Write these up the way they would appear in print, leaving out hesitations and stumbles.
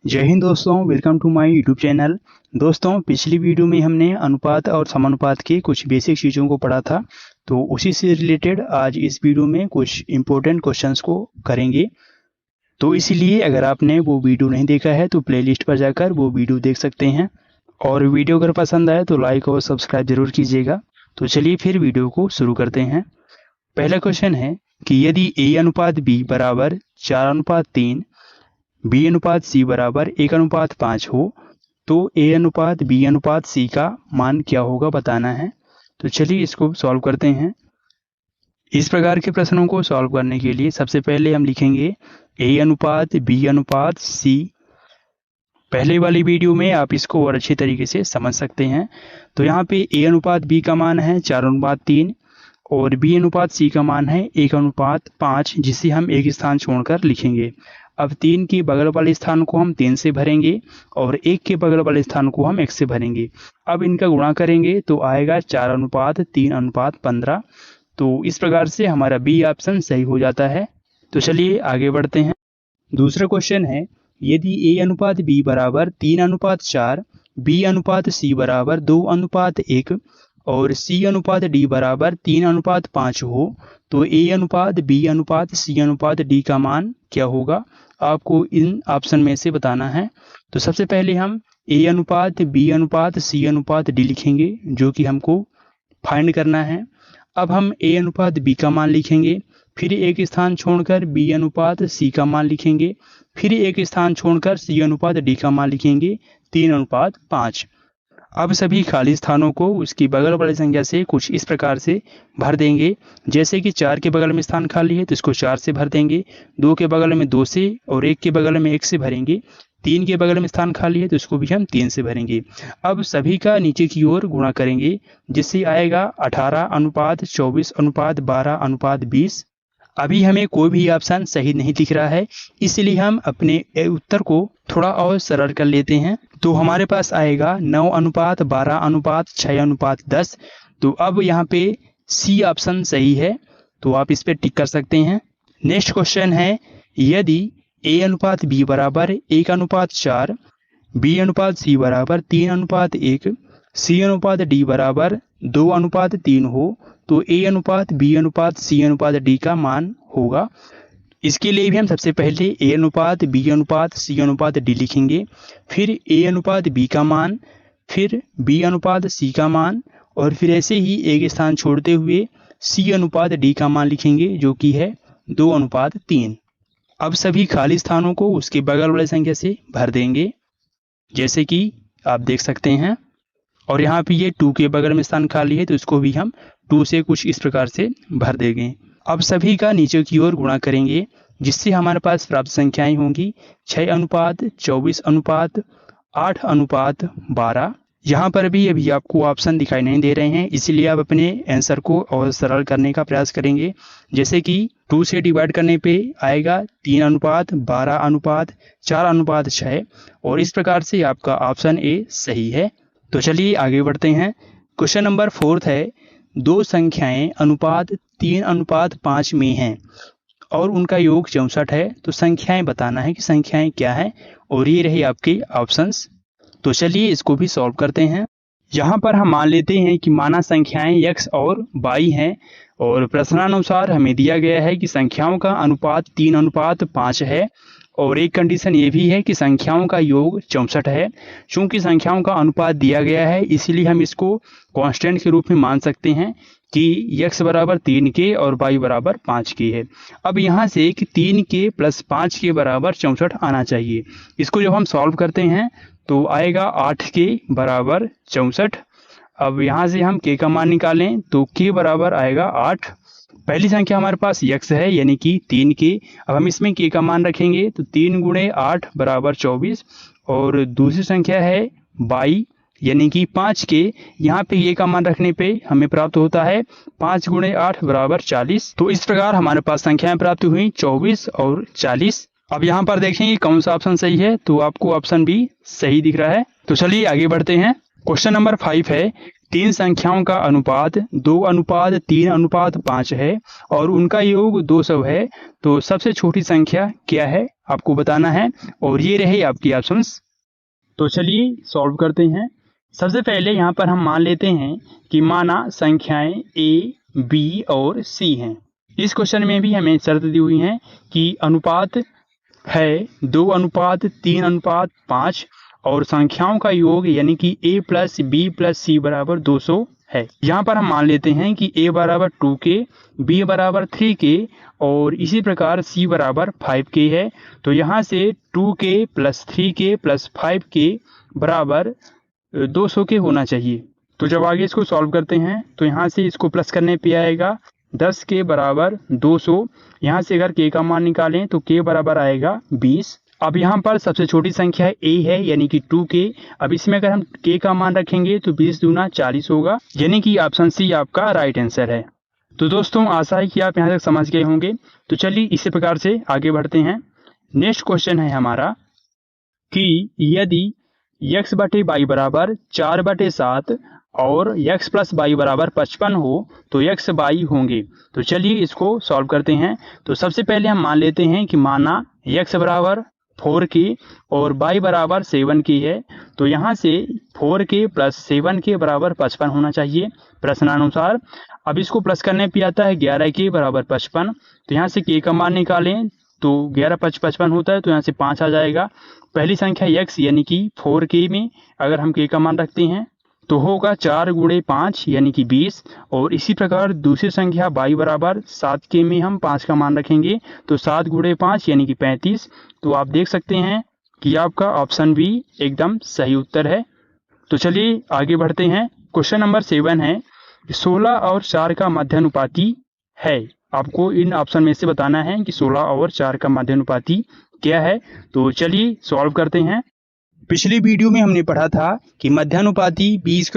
जय हिंद दोस्तों, welcome to my YouTube channel. दोस्तों, पिछली वीडियो में हमने अनुपात और समानुपात की कुछ बेसिक चीज़ों को पढ़ा था, तो उसी से रिलेटेड आज इस वीडियो में कुछ इम्पोर्टेंट क्वेश्चंस को करेंगे। तो इसीलिए अगर आपने वो वीडियो नहीं देखा है तो प्लेलिस्ट पर जाकर वो वीडियो देख सकते हैं। और वीडियो अगर पसंद आए तो लाइक और सब्सक्राइब जरूर कीजिएगा। तो चलिए फिर वीडियो को शुरू करते हैं। पहला क्वेश्चन है कि यदि A अनुपात B बराबर 4:3, B अनुपात C बराबर 1:5 हो तो A अनुपात B अनुपात C का मान क्या होगा बताना है। तो चलिए इसको सॉल्व करते हैं। इस प्रकार के प्रश्नों को सॉल्व करने के लिए सबसे पहले हम लिखेंगे A अनुपात B अनुपात C। पहले वाली वीडियो में आप इसको और अच्छी तरीके से समझ सकते हैं। तो यहाँ पे A अनुपात B का मान है 4:3 और B अनुपात C का मान है 1:5, जिसे हम एक स्थान छोड़कर लिखेंगे। अब 3 के बगल वाले स्थान को हम 3 से भरेंगे और 1 के बगल वाले स्थान को हम 1 से भरेंगे। अब इनका गुणा करेंगे तो आएगा 4:3:15। तो इस प्रकार से हमारा बी ऑप्शन सही हो जाता है। तो चलिए आगे बढ़ते हैं। दूसरा क्वेश्चन है, यदि A अनुपात B बराबर 3:4, B अनुपात C बराबर 2:1 और C अनुपात D बराबर 3:5 हो तो A अनुपात B अनुपात C अनुपात D का मान क्या होगा, आपको इन ऑप्शन में से बताना है। तो सबसे पहले हम A अनुपात B अनुपात C अनुपात D लिखेंगे, जो कि हमको फाइंड करना है। अब हम A अनुपात B का मान लिखेंगे, फिर एक स्थान छोड़कर B अनुपात C का मान लिखेंगे, फिर एक स्थान छोड़कर C अनुपात D का मान लिखेंगे 3:5। अब सभी खाली स्थानों को उसकी बगल वाली संख्या से कुछ इस प्रकार से भर देंगे। जैसे कि 4 के बगल में स्थान खाली है तो इसको 4 से भर देंगे, 2 के बगल में 2 से और 1 के बगल में 1 से भरेंगे, 3 के बगल में स्थान खाली है तो इसको भी हम 3 से भरेंगे। अब सभी का नीचे की ओर गुणा करेंगे, जिससे आएगा 18:24:12:20। अभी हमें कोई भी ऑप्शन सही नहीं दिख रहा है, इसलिए हम अपने उत्तर को थोड़ा और सरल कर लेते हैं। तो हमारे पास आएगा 9:12:6:10। तो अब यहाँ पे सी ऑप्शन सही है, तो आप इस पे टिक कर सकते हैं। नेक्स्ट क्वेश्चन है, यदि A अनुपात B बराबर 1:4, B अनुपात C बराबर 3:1, C अनुपात D बराबर 2:3 हो तो A अनुपात B अनुपात C अनुपात D का मान होगा। इसके लिए भी हम सबसे पहले A अनुपात B अनुपात C अनुपात D लिखेंगे, फिर A अनुपात B का मान, फिर B अनुपात C का मान, और फिर ऐसे ही एक स्थान छोड़ते हुए C अनुपात D का मान लिखेंगे, जो कि है 2:3। अब सभी खाली स्थानों को उसके बगल वाली संख्या से भर देंगे, जैसे कि आप देख सकते हैं। और यहाँ पे ये 2 के बगल में स्थान खाली है तो इसको भी हम 2 से कुछ इस प्रकार से भर देंगे। अब सभी का नीचे की ओर गुणा करेंगे, जिससे हमारे पास प्राप्त संख्याएं होंगी 6:24:8:12। यहाँ पर भी अभी आपको ऑप्शन दिखाई नहीं दे रहे हैं, इसीलिए आप अपने आंसर को और सरल करने का प्रयास करेंगे। जैसे कि 2 से डिवाइड करने पे आएगा 3:12:4:6, और इस प्रकार से आपका ऑप्शन ए सही है। तो चलिए आगे बढ़ते हैं। क्वेश्चन नंबर 4 है, दो संख्याएं अनुपात 3:5 में हैं और उनका योग 64 है, तो संख्याएं बताना है कि संख्याएं क्या है, और ये रही आपके ऑप्शंस। तो चलिए इसको भी सॉल्व करते हैं। यहाँ पर हम मान लेते हैं कि माना संख्याएं x और y हैं, और प्रश्नानुसार हमें दिया गया है कि संख्याओं का अनुपात 3:5 है, और एक कंडीशन ये भी है कि संख्याओं का योग 64 है। चूंकि संख्याओं का अनुपात दिया गया है, इसलिए हम इसको कांस्टेंट के रूप में मान सकते हैं कि x बराबर 3 के और y बराबर 5 के है। अब यहाँ से कि 3 के प्लस 5 के बराबर 64 आना चाहिए। इसको जब हम सॉल्व करते हैं तो आएगा 8 के बराबर 64। अब यहाँ से हम k का मान निकालें तो k बराबर आएगा 8। पहली संख्या हमारे पास x है, यानी कि 3 के। अब हम इसमें k का मान रखेंगे तो 3 × 8 बराबर 24, और दूसरी संख्या है y यानी कि 5 के। यहाँ पे ये का मान रखने पे हमें प्राप्त होता है 5 × 8 बराबर 40। तो इस प्रकार हमारे पास संख्याएं प्राप्त हुई 24 और 40। अब यहाँ पर देखेंगे कौन सा ऑप्शन सही है, तो आपको ऑप्शन बी सही दिख रहा है। तो चलिए आगे बढ़ते हैं। क्वेश्चन नंबर 5 है, तीन संख्याओं का अनुपात 2:3:5 है और उनका योग 200 है, तो सबसे छोटी संख्या क्या है आपको बताना है और ये रहे आपकी ऑप्शंस। तो चलिए सॉल्व करते हैं। सबसे पहले यहाँ पर हम मान लेते हैं कि माना संख्याएं A, B और C हैं। इस क्वेश्चन में भी हमें शर्त दी हुई है कि अनुपात है 2:3:5 और संख्याओं का योग यानी कि A + B + C = 200 है। यहाँ पर हम मान लेते हैं कि A = 2K, B = 3K और इसी प्रकार C = 5K है। तो यहाँ से 2K + 3K + 5K = 200 के होना चाहिए। तो जब आगे इसको सॉल्व करते हैं तो यहाँ से इसको प्लस करने पे आएगा 10K = 200। यहाँ से अगर K का मान निकालें तो K बराबर आएगा 20। अब यहाँ पर सबसे छोटी संख्या A है यानी कि 2K। अब इसमें अगर हम K का मान रखेंगे तो 20 दूना 40 होगा, यानी कि ऑप्शन C आपका राइट आंसर है। तो दोस्तों आशा है कि आप यहाँ तक समझ गए होंगे। तो चलिए इसी प्रकार से आगे बढ़ते हैं। नेक्स्ट क्वेश्चन है हमारा कि यदि x बटे y बराबर 4/7 और x + y बराबर 55 हो तो x y होंगे। तो चलिए इसको सॉल्व करते हैं। तो सबसे पहले हम मान लेते हैं कि माना x बराबर 4K और y बराबर 7K है। तो यहाँ से 4K + 7K = 55 होना चाहिए प्रश्नानुसार। अब इसको प्लस करने पे आता है 11K = 55। तो यहाँ से K का मान निकालें तो 11 × 5 = 55 होता है, तो यहाँ से 5 आ जाएगा। पहली संख्या x यानी कि 4K में अगर हम K का मान रखते हैं तो होगा 4 × 5 यानी कि 20। और इसी प्रकार दूसरी संख्या y बराबर 7K में हम 5 का मान रखेंगे तो 7 × 5 यानी कि 35। तो आप देख सकते हैं कि आपका ऑप्शन भी एकदम सही उत्तर है। तो चलिए आगे बढ़ते हैं। क्वेश्चन नंबर 7 है 16 और 4 का मध्यानुपाती है। आपको इन ऑप्शन में से बताना है कि 16 और 4 का मध्यानुपाती क्या है। तो चलिए सॉल्व करते हैं। पिछली वीडियो में हमने पढ़ा था कि मध्यानुपाती B² =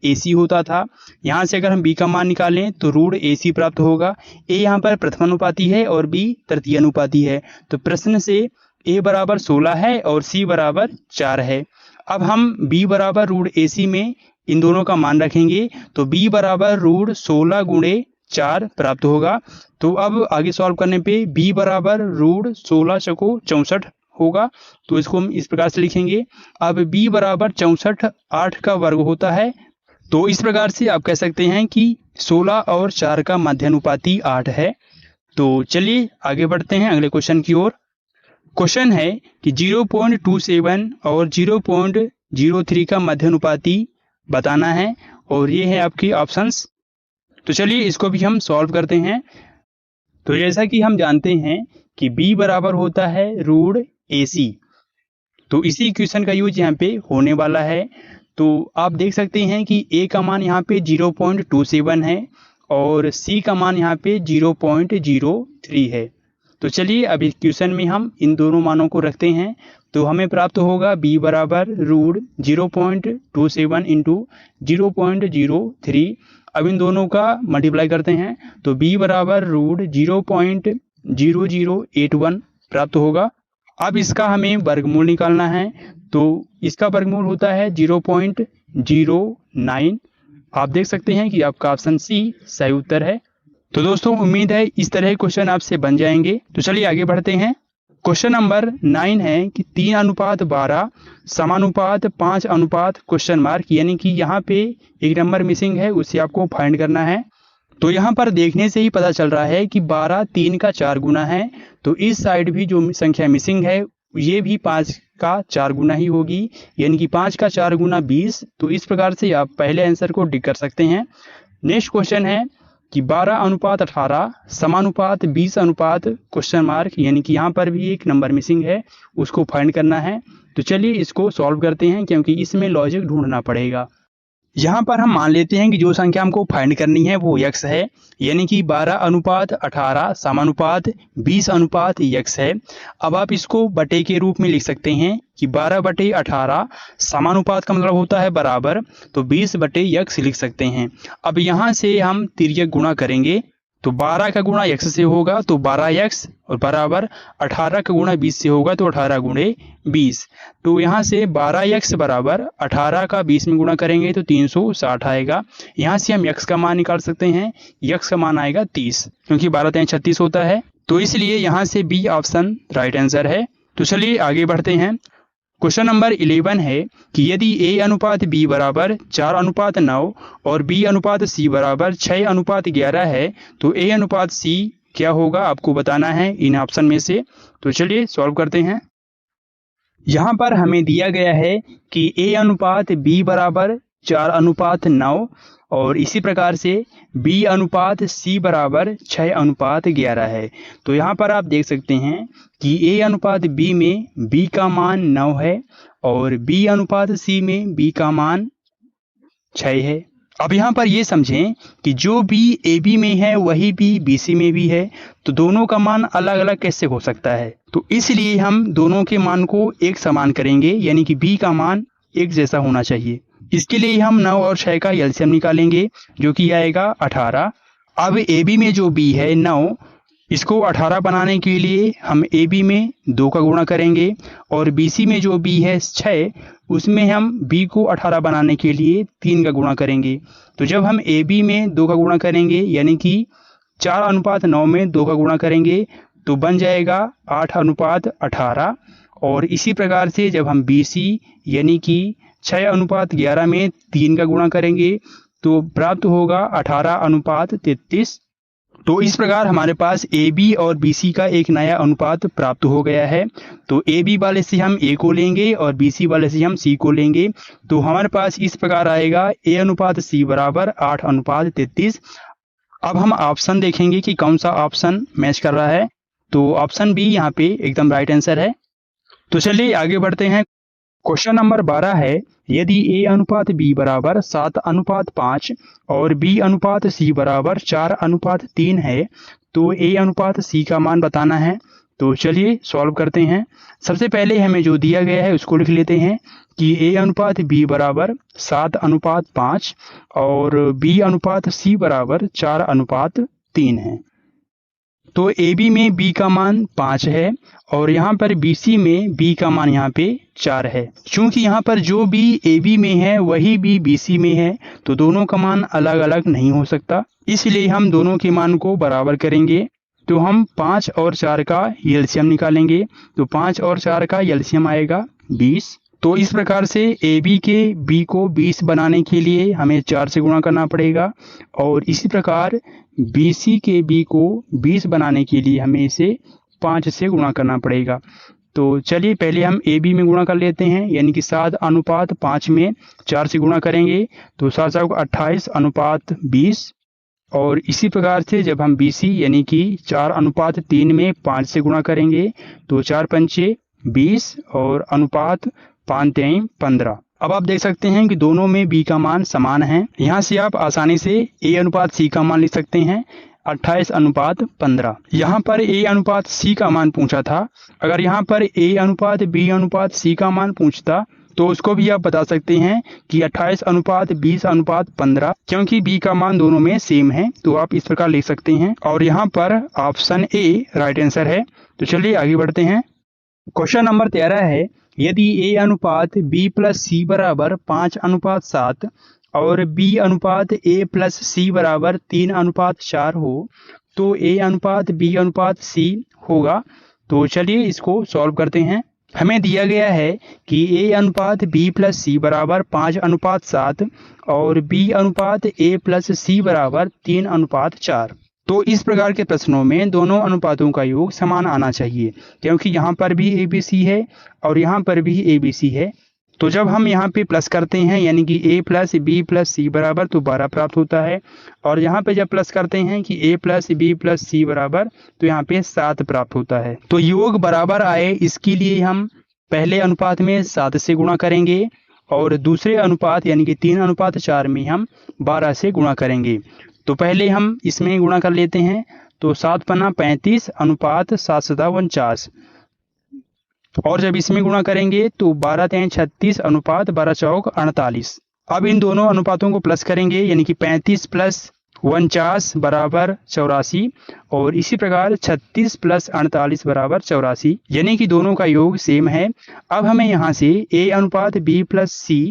AC होता था। यहाँ से अगर हम B का मान निकालें तो √AC प्राप्त होगा। A यहाँ पर प्रथमानुपाती है और B तृतीयानुपाती है। तो प्रश्न से A = 16 है और C = 4 है। अब हम B = √AC में इन दोनों का मान रखेंगे तो B = √16 × 4 प्राप्त होगा। तो अब आगे सॉल्व करने पे B = √16 × 64 होगा। तो इसको हम इस प्रकार से लिखेंगे। अब B = 64 8 का वर्ग होता है। तो इस प्रकार से आप कह सकते हैं कि 16 और 4 का मध्यानुपाती 8 है। तो चलिए आगे बढ़ते हैं अगले क्वेश्चन की ओर। क्वेश्चन है कि 0.27 और 0.03 का मध्यानुपाती बताना है और ये है आपकी ऑप्शंस। तो चलिए इसको भी हम सॉल्व करते हैं। तो जैसा कि हम जानते हैं कि B बराबर होता है √AC। तो इसी इक्वेशन का यूज यहाँ पे होने वाला है। तो आप देख सकते हैं कि A का मान यहाँ पे 0.27 है और C का मान यहाँ पे 0.03 है। तो चलिए अब इस क्वेश्चन में हम इन दोनों मानों को रखते हैं तो हमें प्राप्त होगा B = √0.27 × 0.03। अब इन दोनों का मल्टीप्लाई करते हैं तो B = √0.0081 प्राप्त होगा। अब इसका हमें वर्गमूल निकालना है तो इसका वर्गमूल होता है 0.09। आप देख सकते हैं कि आपका ऑप्शन C सही उत्तर है। तो दोस्तों उम्मीद है इस तरह क्वेश्चन आपसे बन जाएंगे। तो चलिए आगे बढ़ते हैं। क्वेश्चन नंबर 9 है कि 3:12 समानुपात 5:? यानी कि यहाँ पे एक नंबर मिसिंग है, उसे आपको फाइंड करना है। तो यहाँ पर देखने से ही पता चल रहा है कि 12 3 का 4 गुना है। तो इस साइड भी जो संख्या मिसिंग है ये भी 5 का 4 गुना ही होगी, यानी कि 5 का 4 गुना 20। तो इस प्रकार से आप पहले आंसर को टिक कर सकते हैं। नेक्स्ट क्वेश्चन है कि 12:18 समानुपात 20:? यानी कि यहाँ पर भी एक नंबर मिसिंग है, उसको फाइंड करना है। तो चलिए इसको सॉल्व करते हैं क्योंकि इसमें लॉजिक ढूंढना पड़ेगा। यहाँ पर हम मान लेते हैं कि जो संख्या हमको फाइंड करनी है वो x है, यानी कि 12:18 समानुपात 20:x है। अब आप इसको बटे के रूप में लिख सकते हैं कि 12/18 समानुपात का मतलब होता है बराबर, तो 20/x लिख सकते हैं। अब यहाँ से हम तिर्यक गुणा करेंगे तो 12 का गुणा x से होगा तो 12x और बराबर 18 का गुणा 20 से होगा तो 18 गुणे 20। तो यहाँ से 12x बराबर 18 का 20 में गुणा करेंगे तो 360 आएगा। यहाँ से हम x का मान निकाल सकते हैं, x का मान आएगा 30, क्योंकि 12 × 36 होता है। तो इसलिए यहाँ से बी ऑप्शन राइट आंसर है। तो चलिए आगे बढ़ते हैं। क्वेश्चन नंबर 11 है कि यदि a अनुपात b बराबर 4:9 और b अनुपात c बराबर 6:11 है तो a अनुपात c क्या होगा, आपको बताना है इन ऑप्शन में से। तो चलिए सॉल्व करते हैं। यहाँ पर हमें दिया गया है कि a अनुपात b बराबर 4:9 और इसी प्रकार से b अनुपात c बराबर 6:11 है। तो यहाँ पर आप देख सकते हैं कि a अनुपात b में b का मान 9 है और b अनुपात c में b का मान 6 है। अब यहाँ पर ये समझें कि जो b ab में है वही b bc में भी है, तो दोनों का मान अलग अलग कैसे हो सकता है। तो इसलिए हम दोनों के मान को एक समान करेंगे, यानी कि b का मान एक जैसा होना चाहिए। इसके लिए हम 9 और 6 का एलसीएम निकालेंगे जो कि आएगा 18। अब AB में जो B है 9, इसको 18 बनाने के लिए हम AB में 2 का गुणा करेंगे और BC में जो B है 6, उसमें हम B को 18 बनाने के लिए 3 का गुणा करेंगे। तो जब हम AB में 2 का गुणा करेंगे यानी कि 4:9 में 2 का गुणा करेंगे तो बन जाएगा 8:18। और इसी प्रकार से जब हम BC यानी कि 6:11 में 3 का गुणा करेंगे तो प्राप्त होगा 18:33। तो इस प्रकार हमारे पास AB और BC का एक नया अनुपात प्राप्त हो गया है। तो AB वाले से हम A को लेंगे और BC वाले से हम C को लेंगे। तो हमारे पास इस प्रकार आएगा A अनुपात C बराबर 8:33। अब हम ऑप्शन देखेंगे कि कौन सा ऑप्शन मैच कर रहा है। तो ऑप्शन बी यहाँ पे एकदम राइट आंसर है। तो चलिए आगे बढ़ते हैं। क्वेश्चन नंबर 12 है, यदि A अनुपात B बराबर 7:5 और B अनुपात C बराबर 4:3 है तो A अनुपात C का मान बताना है। तो चलिए सॉल्व करते हैं। सबसे पहले हमें जो दिया गया है उसको लिख लेते हैं कि A अनुपात B बराबर 7:5 और B अनुपात C बराबर 4:3 है। तो AB में B का मान 5 है और यहाँ पर BC में B का मान यहाँ पे 4 है। क्योंकि यहाँ पर जो B AB में है वही B BC में है तो दोनों का मान अलग अलग नहीं हो सकता, इसलिए हम दोनों के मान को बराबर करेंगे। तो हम 5 और 4 का एलसीएम निकालेंगे। तो 5 और 4 का एलसीएम आएगा 20। तो इस प्रकार से AB के B को 20 बनाने के लिए हमें 4 से गुणा करना पड़ेगा और इसी प्रकार BC के B को 20 बनाने के लिए हमें इसे 5 से गुणा करना पड़ेगा। तो चलिए पहले हम AB में गुणा कर लेते हैं, यानी कि 7:5 में 4 से गुणा करेंगे तो 7 को 28:20 और इसी प्रकार से जब हम BC यानी कि 4:3 में 5 से गुणा करेंगे तो 4 पंचे 20 और अनुपात 5 15। अब आप देख सकते हैं कि दोनों में B का मान समान है। यहाँ से आप आसानी से A अनुपात C का मान लिख सकते हैं 28:15। यहाँ पर A अनुपात C का मान पूछा था। अगर यहाँ पर A अनुपात B अनुपात C का मान पूछता तो उसको भी आप बता सकते हैं कि 28:20:15, क्योंकि B का मान दोनों में सेम है तो आप इस प्रकार लिख सकते हैं और यहाँ पर ऑप्शन A राइट आंसर है। तो चलिए आगे बढ़ते हैं। क्वेश्चन नंबर 13 है, यदि A अनुपात B प्लस C बराबर 5:7 और B अनुपात A प्लस C बराबर 3:4 हो तो A अनुपात B अनुपात C होगा। तो चलिए इसको सॉल्व करते हैं। हमें दिया गया है कि A अनुपात B प्लस C बराबर 5:7 और B अनुपात A प्लस C बराबर 3:4। तो इस प्रकार के प्रश्नों में दोनों अनुपातों का योग समान आना चाहिए, क्योंकि यहाँ पर भी ABC है और यहाँ पर भी ABC है। तो जब हम यहाँ पे प्लस करते हैं यानी कि A plus B plus C बराबर तो 12 प्राप्त होता है और यहाँ पे जब प्लस करते हैं कि A plus B plus C बराबर तो यहाँ पे 7 प्राप्त होता है। तो योग बराबर आए इसके लिए हम पहले अनुपात में 7 से गुणा करेंगे और दूसरे अनुपात यानी कि 3:4 में हम 12 से गुणा करेंगे। तो पहले हम इसमें गुणा कर लेते हैं। तो 7 पन्ना 35 अनुपात 7 सदा 49 और जब इसमें गुणा करेंगे तो 12 3 36 अनुपात 12 चौक 48। अब इन दोनों अनुपातों को प्लस करेंगे यानी कि 35 प्लस 49 बराबर 84 और इसी प्रकार 36 प्लस 48 बराबर 84, यानी कि दोनों का योग सेम है। अब हमें यहाँ से A अनुपात B प्लस C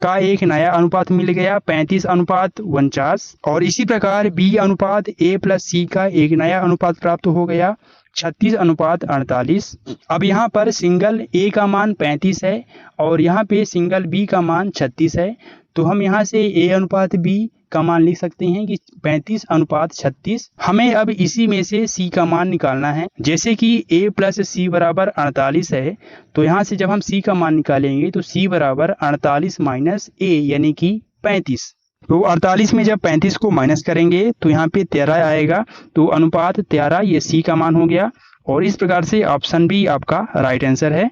का एक नया अनुपात मिल गया 35 अनुपात 49 और इसी प्रकार B अनुपात A प्लस C का एक नया अनुपात प्राप्त हो गया 36 अनुपात 48। अब यहाँ पर सिंगल A का मान 35 है और यहाँ पे सिंगल B का मान 36 है, तो हम यहाँ से A अनुपात B का मान लिख सकते हैं कि 35 अनुपात 36। हमें अब इसी में से C का मान निकालना है। जैसे कि A प्लस C बराबर 48 है, तो यहाँ से जब हम C का मान निकालेंगे तो C बराबर 48 माइनस A यानी कि 35। तो 48 में जब 35 को माइनस करेंगे तो यहाँ पे 13 आएगा, तो अनुपात 13 ये C का मान हो गया और इस प्रकार से ऑप्शन बी आपका राइट आंसर है।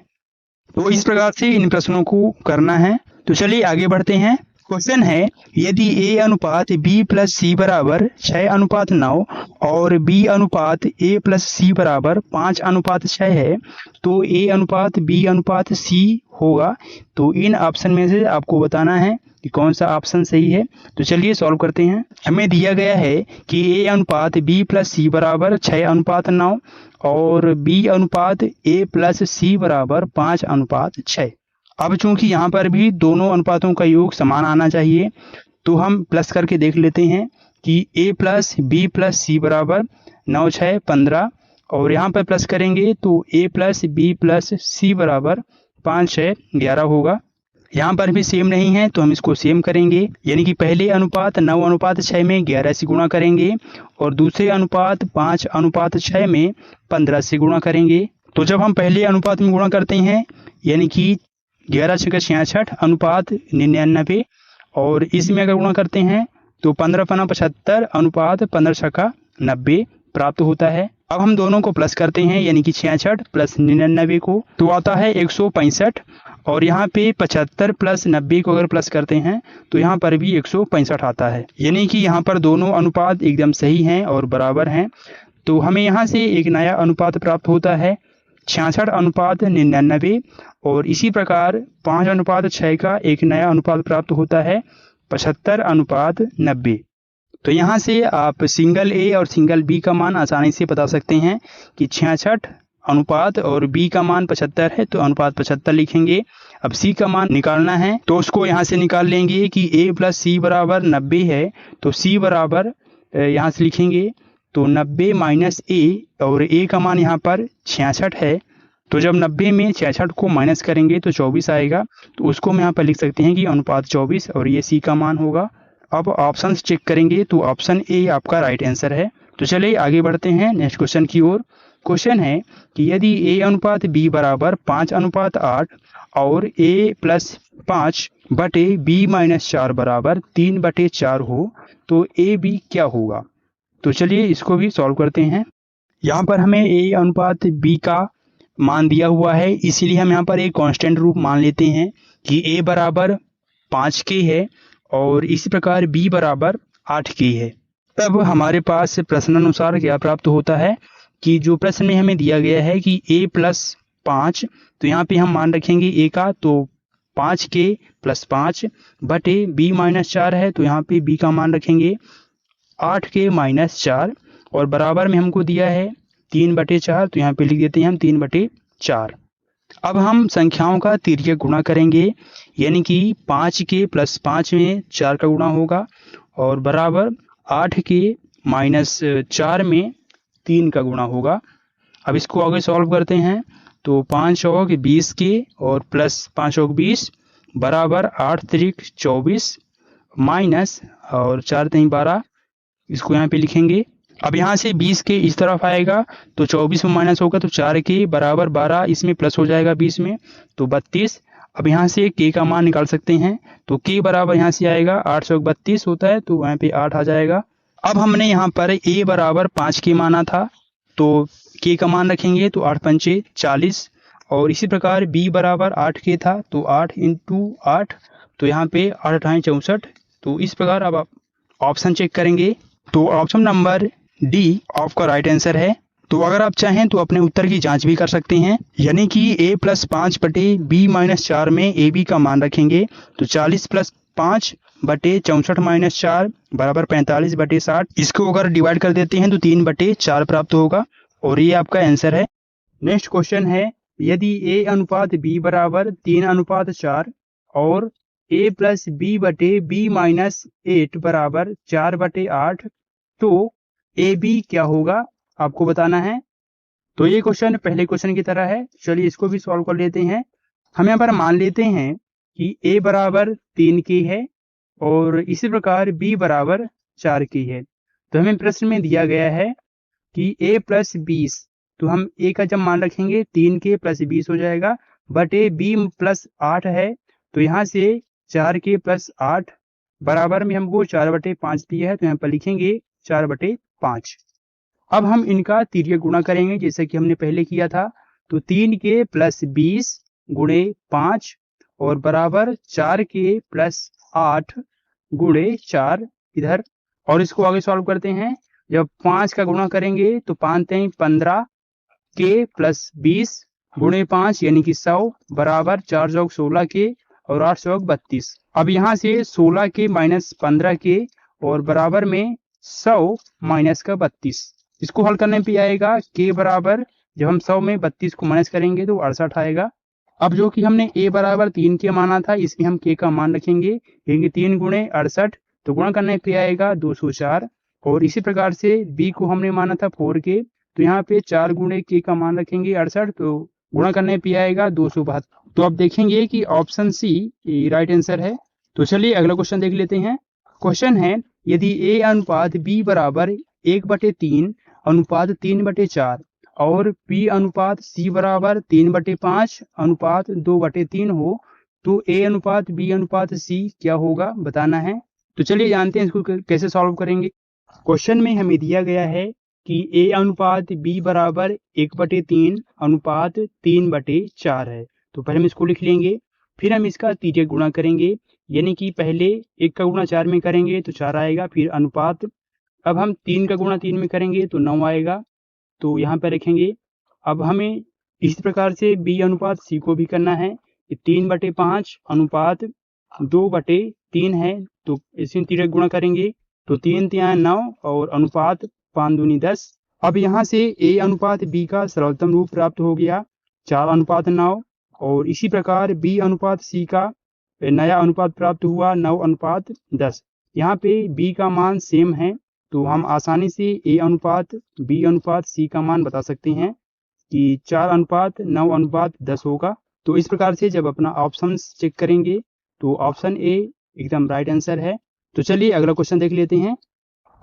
तो इस प्रकार से इन प्रश्नों को करना है। तो चलिए आगे बढ़ते हैं। क्वेश्चन है, यदि A अनुपात B प्लस C बराबर 6 अनुपात 9 और B अनुपात A प्लस C बराबर 5 अनुपात 6 है, तो A अनुपात B अनुपात C होगा। तो इन ऑप्शन में से आपको बताना है कि कौन सा ऑप्शन सही है। तो चलिए सॉल्व करते हैं। हमें दिया गया है कि A अनुपात B प्लस C बराबर 6 अनुपात 9 और B अनुपात A प्लस C बराबर 5 अनुपात 6। अब चूंकि यहाँ पर भी दोनों अनुपातों का योग समान आना चाहिए, तो हम प्लस करके देख लेते हैं कि A plus B plus C बराबर 9 6 15 और यहाँ पर प्लस करेंगे तो A plus B plus C बराबर 5 6 11 होगा। यहाँ पर भी सेम नहीं है तो हम इसको सेम करेंगे, यानी कि पहले अनुपात 9 अनुपात 6 में 11 से गुणा करेंगे और दूसरे अनुपात 5 अनुपात 6 में 15 से गुणा करेंगे। तो जब हम पहले अनुपात में गुणा करते हैं यानी कि 11 छक्का 66 अनुपात 99 और इसमें अगर गुणा करते हैं तो 15 पन्ना 75 अनुपात 15 छक्का 90 प्राप्त होता है। अब हम दोनों को प्लस करते हैं यानी कि 66 प्लस 99 को तो आता है 165 और यहाँ पे 75 प्लस 90 को अगर प्लस करते हैं तो यहाँ पर भी 165 आता है, यानी कि यहाँ पर दोनों अनुपात एकदम सही हैं और बराबर हैं। तो हमें यहाँ से एक नया अनुपात प्राप्त होता है 66 अनुपात 99 और इसी प्रकार 5 अनुपात 6 का एक नया अनुपात प्राप्त होता है 75 अनुपात 90। तो यहाँ से आप सिंगल A और सिंगल B का मान आसानी से बता सकते हैं कि 66 अनुपात और B का मान 75 है तो अनुपात 75 लिखेंगे। अब C का मान निकालना है तो उसको यहाँ से निकाल लेंगे कि A प्लस C बराबर 90 है, तो C बराबर यहाँ से लिखेंगे तो 90 माइनस A और A का मान यहाँ पर 66 है, तो जब 90 में 66 को माइनस करेंगे तो 24 आएगा, तो उसको हम यहाँ पर लिख सकते हैं कि अनुपात 24 और ये C का मान होगा। अब ऑप्शन चेक करेंगे तो ऑप्शन ए आपका राइट आंसर है। तो चलिए आगे बढ़ते हैं नेक्स्ट क्वेश्चन की ओर। क्वेश्चन है कि यदि A अनुपात B बराबर 5 अनुपात 8 और A प्लस 5 बटे B माइनस 4 बराबर 3 बटे 4 हो तो A B क्या होगा। तो चलिए इसको भी सॉल्व करते हैं। यहाँ पर हमें A अनुपात B का मान दिया हुआ है, इसीलिए हम यहाँ पर एक कांस्टेंट रूप मान लेते हैं कि A बराबर 5K है और इसी प्रकार B बराबर 8K है। तब हमारे पास प्रश्नानुसार क्या प्राप्त होता है कि जो प्रश्न में हमें दिया गया है कि A प्लस 5, तो यहाँ पे हम मान रखेंगे A का, तो 5K प्लस 5 बटे B माइनस 4 है तो यहाँ पे B का मान रखेंगे 8K माइनस 4 और बराबर में हमको दिया है 3 बटे 4, तो यहाँ पे लिख देते हैं हम 3 बटे 4। अब हम संख्याओं का तिर्यक गुणा करेंगे यानी कि 5K प्लस 5 में 4 का गुणा होगा और बराबर 8K माइनस 4 में 3 का गुणा होगा। अब इसको आगे सॉल्व करते हैं तो 5 और 20K और प्लस 5 और 20 बराबर 8 त्रिक 24 माइनस और 4 3 12, इसको यहाँ पे लिखेंगे। अब यहाँ से 20K इस तरफ आएगा तो 24 में माइनस होगा तो 4K बराबर 12, इसमें प्लस हो जाएगा 20 में तो 32। अब यहाँ से K का मान निकाल सकते हैं तो K बराबर यहाँ से आएगा 832 होता है तो यहाँ पे 8 आ जाएगा। अब हमने यहाँ पर A बराबर 5K माना था तो K का मान रखेंगे तो 8 पंचे 40 और इसी प्रकार B बराबर 8K था तो 8 इंटू 8 तो यहाँ पे 8 8 64। तो इस प्रकार अब आप ऑप्शन चेक करेंगे तो ऑप्शन नंबर डी आपका राइट आंसर है। तो अगर आप चाहें तो अपने उत्तर की जांच भी कर सकते हैं, यानी कि A प्लस 5 बटे B माइनस 4 में AB का मान रखेंगे तो 40 प्लस 5 बटे 64 माइनस 4 बराबर 45 बटे 60। इसको अगर डिवाइड कर देते हैं तो 3 बटे 4 प्राप्त होगा और ये आपका आंसर है। नेक्स्ट क्वेश्चन है, यदि a अनुपात b बराबर 3 अनुपात 4 और a प्लस बी बटे b माइनस 8 बराबर 4 बटे 8 तो ए बी क्या होगा, आपको बताना है। तो ये क्वेश्चन पहले क्वेश्चन की तरह है, चलिए इसको भी सॉल्व कर लेते हैं। हम यहाँ पर मान लेते हैं कि a बराबर 3 की है और इसी प्रकार b बराबर 4 की है। तो हमें प्रश्न में दिया गया है कि a प्लस 20, तो हम a का जब मान रखेंगे 3 के प्लस 20 हो जाएगा, बटे b प्लस 8 है तो यहाँ से 4 के प्लस 8 बराबर में हमको 4 बटे 5 दिया है, तो यहाँ पर लिखेंगे 4 बटे 5। अब हम इनका तिर्यक गुणा करेंगे जैसे कि हमने पहले किया था। तो 3 के प्लस 20 गुणे 5 और बराबर 4 के प्लस 8 गुणे 4 इधर, और इसको आगे सॉल्व करते हैं। जब 5 का गुणा करेंगे तो 5 3 15 के प्लस 20 गुणे 5 यानी कि 100 बराबर 4 चौक 16 के और 8 चौक 32। अब यहाँ से 16 के माइनस 15 के और बराबर में 100 माइनस का 32। इसको हल करने पे आएगा के बराबर, जब हम 100 में 32 को माइनस करेंगे तो 68 आएगा। अब जो कि हमने a बराबर 3 के माना था, इसमें हम k का मान रखेंगे, क्योंकि 3 गुणे 68 तो गुणा करने पे आएगा 204। और इसी प्रकार से b को हमने माना था 4 के, तो यहाँ पे 4 गुणे k का मान रखेंगे 68 तो गुणा करने पे आएगा 272। तो अब देखेंगे कि ऑप्शन सी राइट आंसर है। तो चलिए अगला क्वेश्चन देख लेते हैं। क्वेश्चन है, यदि a अनुपात b बराबर 1/3 अनुपात 3/4 और p अनुपात c बराबर 3/5 अनुपात 2/3 हो तो a अनुपात b अनुपात c क्या होगा, बताना है। तो चलिए जानते हैं इसको कैसे सॉल्व करेंगे। क्वेश्चन में हमें दिया गया है कि a अनुपात b बराबर 1/3 अनुपात 3/4 है। तो पहले हम इसको लिख लेंगे, फिर हम इसका तिर्यक गुणा करेंगे, यानी कि पहले 1 का गुणा 4 में करेंगे तो 4 आएगा, फिर अनुपात। अब हम 3 का गुणा 3 में करेंगे तो 9 आएगा, तो यहाँ पर रखेंगे। अब हमें इसी प्रकार से b अनुपात c को भी करना है। 3/5 अनुपात 2/3 है, तो इसे तिर्यक गुणा करेंगे तो 3 3 9 और अनुपात 5 दूनी 10। अब यहाँ से a अनुपात b का सरलतम रूप प्राप्त हो गया 4:9, और इसी प्रकार b अनुपात c का नया अनुपात प्राप्त हुआ 9:10। यहाँ पे b का मान सेम है, तो हम आसानी से a अनुपात b अनुपात c का मान बता सकते हैं कि 4:9:10 होगा। तो इस प्रकार से जब अपना ऑप्शन चेक करेंगे तो ऑप्शन ए एकदम राइट आंसर है। तो चलिए अगला क्वेश्चन देख लेते हैं।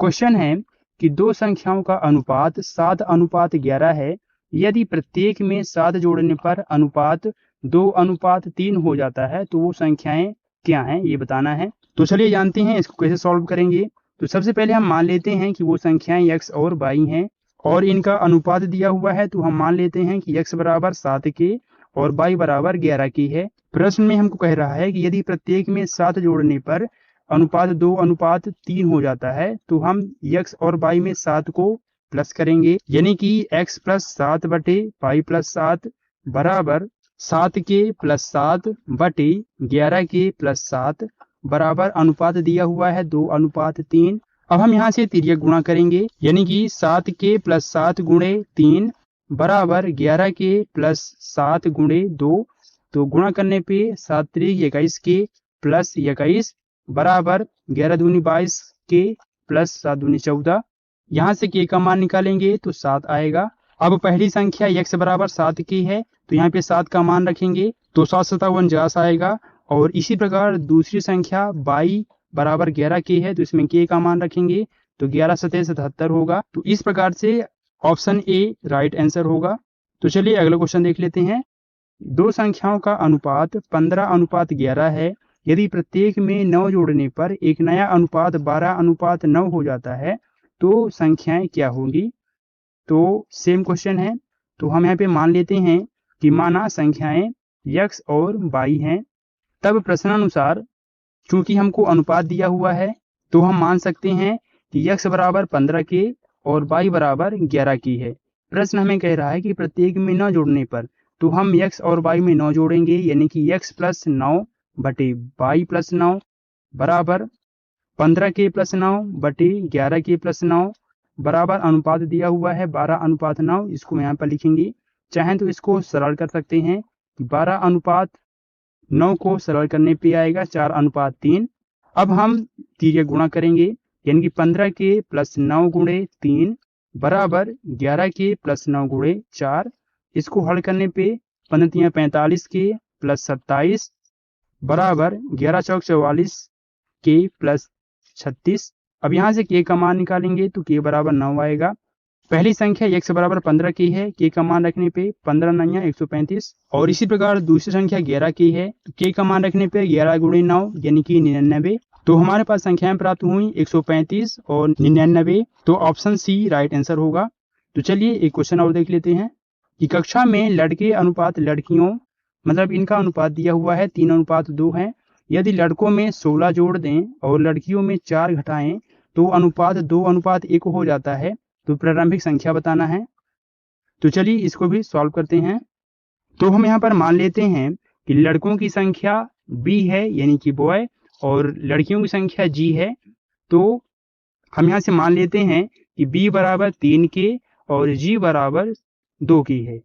क्वेश्चन है कि दो संख्याओं का अनुपात 7:11 है, यदि प्रत्येक में 7 जोड़ने पर अनुपात 2:3 हो जाता है तो वो संख्याएं क्या हैं, ये बताना है। तो चलिए जानते हैं इसको कैसे सॉल्व करेंगे। तो सबसे पहले हम मान लेते हैं कि वो संख्याएं x और y हैं और इनका अनुपात दिया हुआ है, तो हम मान लेते हैं कि x बराबर 7 के और y बराबर 11 की है। प्रश्न में हमको कह रहा है कि यदि प्रत्येक में 7 जोड़ने पर अनुपात 2:3 हो जाता है तो हम x और y में 7 को प्लस करेंगे, यानी कि x प्लस 7 बटे y प्लस 7 बराबर 7 के प्लस 7 बटे 11 के प्लस 7 बराबर अनुपात दिया हुआ है 2:3। अब हम यहाँ से तिर्यक गुणा करेंगे, यानी कि 7 के प्लस 7 गुणे 3 बराबर 11 के प्लस 7 गुणे 2। तो गुणा करने पे 7 त्रिक 21 के प्लस 21 बराबर 11 दूनी 22 के प्लस 7 दूनी 14। यहाँ से के का मान निकालेंगे तो 7 आएगा। अब पहली संख्या x बराबर 7 की है, तो यहाँ पे 7 का मान रखेंगे तो 7 7 49 आएगा। और इसी प्रकार दूसरी संख्या y बराबर 11 की है, तो इसमें k का मान रखेंगे तो 11 7 77 होगा। तो इस प्रकार से ऑप्शन ए राइट आंसर होगा। तो चलिए अगला क्वेश्चन देख लेते हैं। दो संख्याओं का अनुपात 15:11 है, यदि प्रत्येक में 9 जोड़ने पर एक नया अनुपात 12:9 हो जाता है तो संख्याएं क्या होंगी। तो सेम क्वेश्चन है, तो हम यहाँ पे मान लेते हैं कि माना संख्याएं x और y हैं। तब प्रश्नानुसार चूंकि हमको अनुपात दिया हुआ है तो हम मान सकते हैं कि x बराबर 15 के और y बराबर 11 की है। प्रश्न हमें कह रहा है कि प्रत्येक में 9 जोड़ने पर, तो हम x और y में 9 जोड़ेंगे, यानी कि x प्लस 9 बटे y प्लस 9 बराबर 15k+9 बटे 11k+9 बराबर अनुपात दिया हुआ है 12:9। इसको यहाँ पर लिखेंगे। चाहें तो इसको सरल कर सकते हैं कि 12:9 को सरल करने पे आएगा 4:3। अब हम तिर्यक गुणा करेंगे, यानी कि 15k+9 गुणे 3 बराबर 11k+9 गुणे 4। इसको हल करने पे 15 45k + 27 बराबर 11 चौक 44 k + 36। अब यहाँ से k का मान निकालेंगे तो k बराबर 9 आएगा। पहली संख्या x बराबर 15k है, k का मान रखने पे 15 9 135। और इसी प्रकार दूसरी संख्या 11k है, तो k का मान रखने पे 11 × 9 यानी कि 99। तो हमारे पास संख्याएं प्राप्त हुई 135 और 99। तो ऑप्शन सी राइट आंसर होगा। तो चलिए एक क्वेश्चन और देख लेते हैं कि कक्षा में लड़के अनुपात लड़कियों, मतलब इनका अनुपात दिया हुआ है 3:2 है। यदि लड़कों में 16 जोड़ दें और लड़कियों में 4 घटाएं तो अनुपात 2:1 हो जाता है। तो प्रारंभिक संख्या बताना है। तो चलिए इसको भी सॉल्व करते हैं। तो हम यहाँ पर मान लेते हैं कि लड़कों की संख्या b है यानी कि बॉय, और लड़कियों की संख्या g है। तो हम यहाँ से मान लेते हैं कि b बराबर 3k और g बराबर 2k है।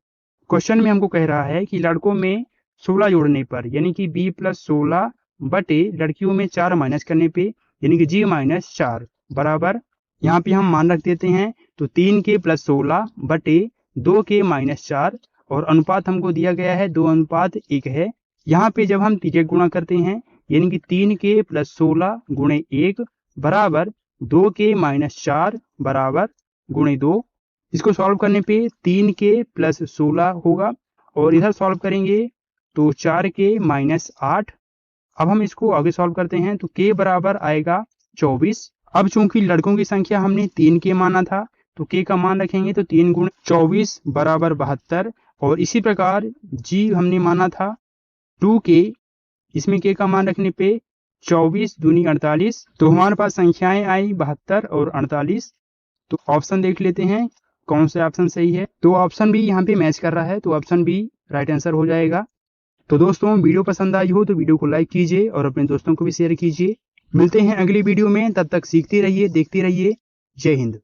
क्वेश्चन में हमको कह रहा है कि लड़कों में 16 जोड़ने पर यानी कि b + 16 बटे लड़कियों में 4 माइनस करने पे यानी कि g - 4 बराबर, यहाँ पे हम मान रख देते हैं तो 3k + 16 बटे 2k - 4 और अनुपात हमको दिया गया है 2:1 है। यहाँ पे जब हम तिर्यक गुणा करते हैं यानी कि 3k + 16 गुणे 1 बराबर 2k - 4 बराबर गुणे 2। इसको सॉल्व करने पे 3k + 16 होगा और इधर सॉल्व करेंगे तो 4k - 8। अब हम इसको आगे सॉल्व करते हैं तो k बराबर आएगा 24। अब चूंकि लड़कों की संख्या हमने 3k माना था तो k का मान रखेंगे तो 3 × 24 बराबर 72। और इसी प्रकार g हमने माना था 2k, इसमें k का मान रखने पे 24 दूनी 48। तो हमारे पास संख्याएं आई 72 और 48। तो ऑप्शन देख लेते हैं कौन सा ऑप्शन सही है। तो ऑप्शन बी यहाँ पे मैच कर रहा है, तो ऑप्शन बी राइट आंसर हो जाएगा। तो दोस्तों वीडियो पसंद आई हो तो वीडियो को लाइक कीजिए और अपने दोस्तों को भी शेयर कीजिए। मिलते हैं अगली वीडियो में, तब तक सीखते रहिए, देखते रहिए। जय हिंद।